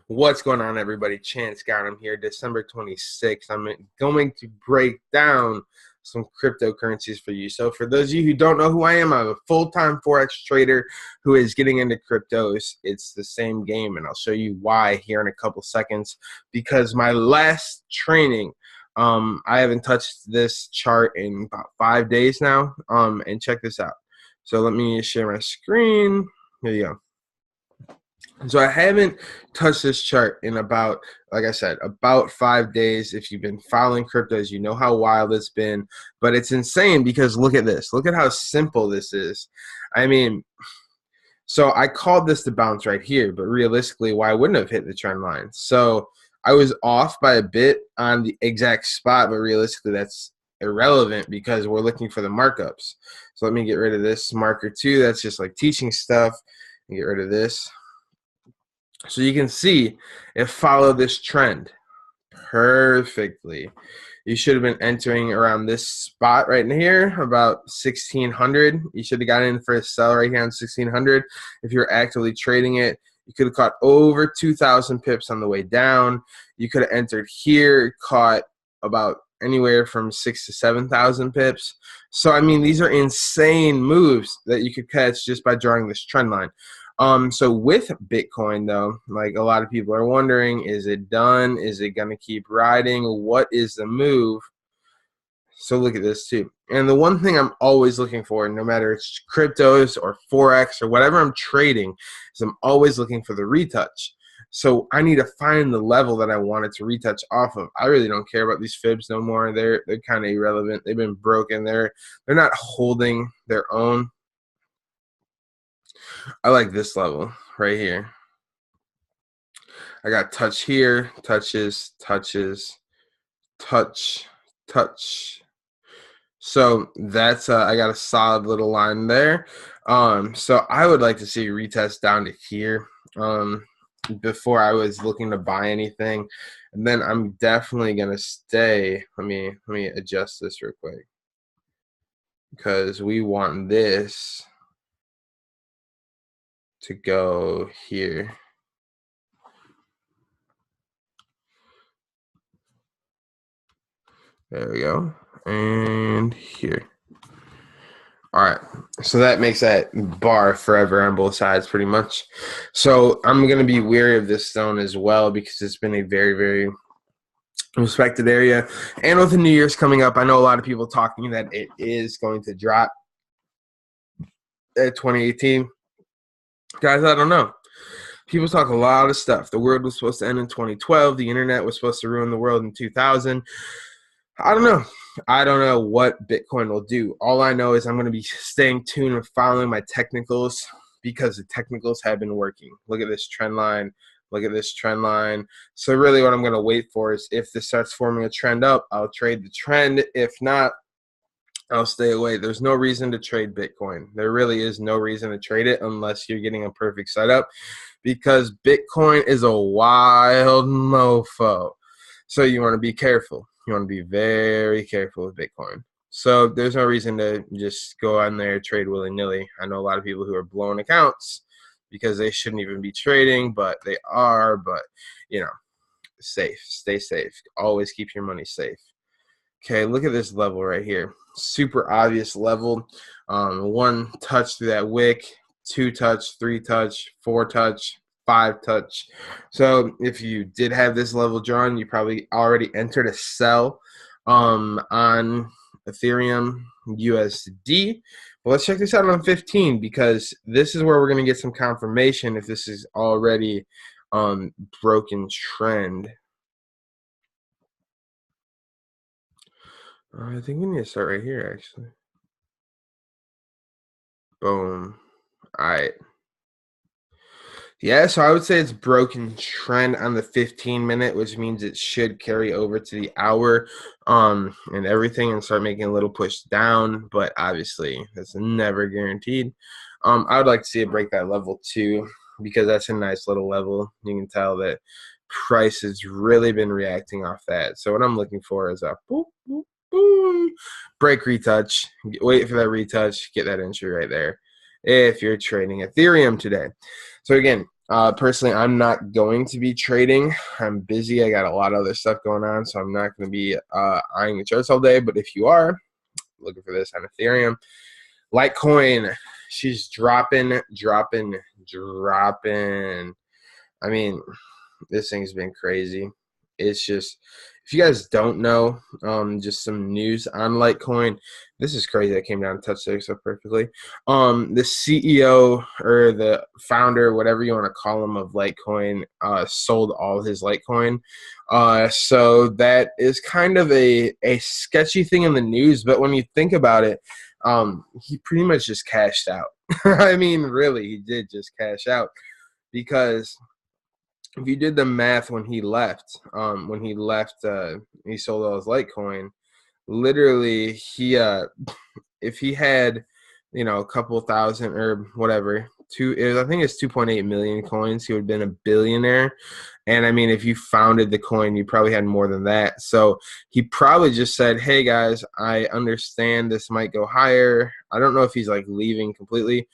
What's going on, everybody? Chance Gonnam here, December 26th. I'm going to break down some cryptocurrencies for you. So for those of you who don't know who I am, I'm a full-time Forex trader who is getting into cryptos. It's the same game, and I'll show you why here in a couple seconds. Because my last training, I haven't touched this chart in about 5 days now. And check this out. So let me share my screen. Here you go. So I haven't touched this chart in about, like I said, about 5 days. If you've been following cryptos, you know how wild it's been. But it's insane because look at this. Look at how simple this is. I mean, so I called this the bounce right here, but realistically, why wouldn't have hit the trend line? So I was off by a bit on the exact spot, but realistically, that's irrelevant because we're looking for the markups. So let me get rid of this marker too. That's just like teaching stuff. And get rid of this. So you can see it followed this trend perfectly. You should have been entering around this spot right in here, about 1600. You should have gotten in for a sell right here on 1600. If you're actively trading it, you could have caught over 2,000 pips on the way down. You could have entered here, caught about anywhere from 6,000 to 7,000 pips. So, I mean, these are insane moves that you could catch just by drawing this trend line. So with Bitcoin, though, like a lot of people are wondering, is it done? Is it going to keep riding? What is the move? So look at this too. And the one thing I'm always looking for, no matter it's cryptos or Forex or whatever I'm trading, is I'm always looking for the retouch. So I need to find the level that I want it to retouch off of. I really don't care about these fibs no more. They're kind of irrelevant. They've been broken. They're not holding their own. I like this level right here. I got touch here, touches, touch, touch. So that's I got a solid little line there. So I would like to see retest down to here before I was looking to buy anything. And then I'm definitely gonna stay. Let me adjust this real quick because we want this to go here. There we go. And here. All right. So that makes that bar forever on both sides pretty much. So I'm going to be wary of this zone as well because it's been a very, very respected area. And with the New Year's coming up, I know a lot of people talking that it is going to drop at 2018. Guys, I don't know. People talk a lot of stuff. The world was supposed to end in 2012. The internet was supposed to ruin the world in 2000. I don't know. I don't know what Bitcoin will do. All I know is I'm going to be staying tuned and following my technicals because the technicals have been working. Look at this trend line. Look at this trend line. So really what I'm going to wait for is if this starts forming a trend up, I'll trade the trend. If not, I'll stay away. There's no reason to trade Bitcoin. There really is no reason to trade it unless you're getting a perfect setup because Bitcoin is a wild mofo. So you want to be careful. You want to be very careful with Bitcoin. So there's no reason to just go on there, trade willy-nilly. I know a lot of people who are blowing accounts because they shouldn't even be trading, but they are. But, you know, safe. Stay safe. Always keep your money safe. Okay, look at this level right here. Super obvious level. One touch through that wick, 2 touch, 3 touch, 4 touch, 5 touch. So if you did have this level drawn, you probably already entered a sell on Ethereum USD. But let's check this out on 15 because this is where we're going to get some confirmation if this is already broken trend. I think we need to start right here, actually. Boom. All right. Yeah, so I would say it's broken trend on the 15-minute, which means it should carry over to the hour and everything and start making a little push down. But obviously, that's never guaranteed. I would like to see it break that level too because that's a nice little level. You can tell that price has really been reacting off that. So what I'm looking for is a boop, boop, boom, break retouch, wait for that retouch, get that entry right there if you're trading Ethereum today. So again, Personally, I'm not going to be trading. I'm busy. I got a lot of other stuff going on, so I'm not going to be eyeing the charts all day. But if you are looking for this on Ethereum, LiteCoin, she's dropping. I mean, this thing's been crazy. It's just, if you guys don't know, just some news on Litecoin. This is crazy. That came down and touched there so perfectly. The CEO or the founder, whatever you want to call him, of Litecoin, sold all his Litecoin. So that is kind of a sketchy thing in the news. But when you think about it, he pretty much just cashed out. I mean, really, he did just cash out, because if you did the math when he left, he sold all his Litecoin. Literally, he if he had, a couple thousand or whatever, I think it's 2.8 million coins, he would have been a billionaire. And I mean, if you founded the coin, you probably had more than that. So he probably just said, "Hey guys, I understand this might go higher." I don't know if he's like leaving completely.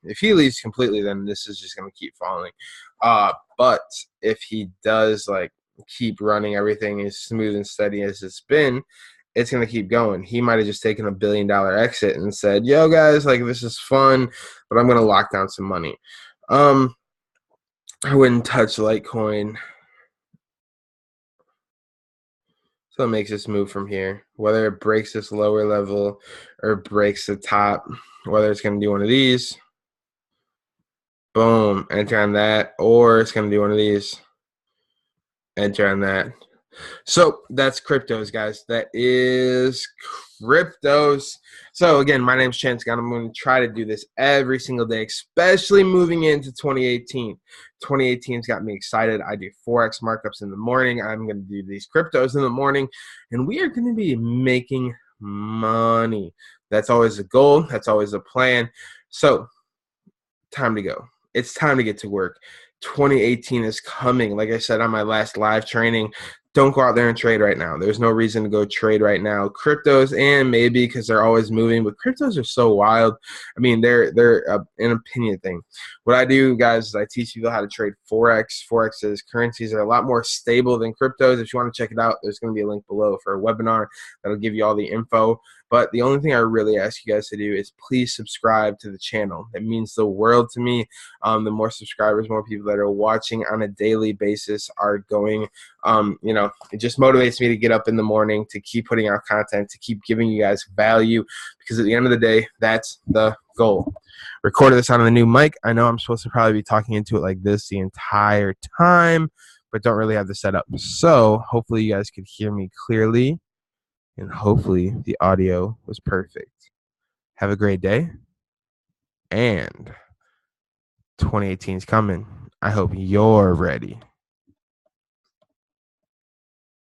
If he leaves completely, then this is just going to keep falling. But if he does like keep running everything as smooth and steady as it's been, it's going to keep going. He might have just taken $1 billion exit and said, "Yo guys, like this is fun, but I'm going to lock down some money." I wouldn't touch Litecoin. So it makes this move from here, whether it breaks this lower level or breaks the top, whether it's going to do one of these, boom, enter on that, or it's going to do one of these, enter on that. So that's cryptos, guys. That is cryptos. So again, my name's Chance Gonnam. I'm going to try to do this every single day, especially moving into 2018. 2018's got me excited. I do Forex markups in the morning. I'm going to do these cryptos in the morning, and we are going to be making money. That's always a goal. That's always a plan. So time to go. It's time to get to work. 2018 is coming. Like I said on my last live training, don't go out there and trade right now. There's no reason to go trade right now. Cryptos, and maybe because they're always moving, but cryptos are so wild. I mean, they're an opinion thing. What I do, guys, is I teach people how to trade Forex. Forex's currencies are a lot more stable than cryptos. If you want to check it out, there's going to be a link below for a webinar that'll give you all the info. But the only thing I really ask you guys to do is please subscribe to the channel. It means the world to me. The more subscribers, more people that are watching on a daily basis are going, it just motivates me to get up in the morning, to keep putting out content, to keep giving you guys value, because at the end of the day, that's the goal. Recorded this on the new mic. I know I'm supposed to probably be talking into it like this the entire time, but don't really have the setup. So hopefully you guys could hear me clearly, and hopefully the audio was perfect. Have a great day, and 2018 is coming. I hope you're ready.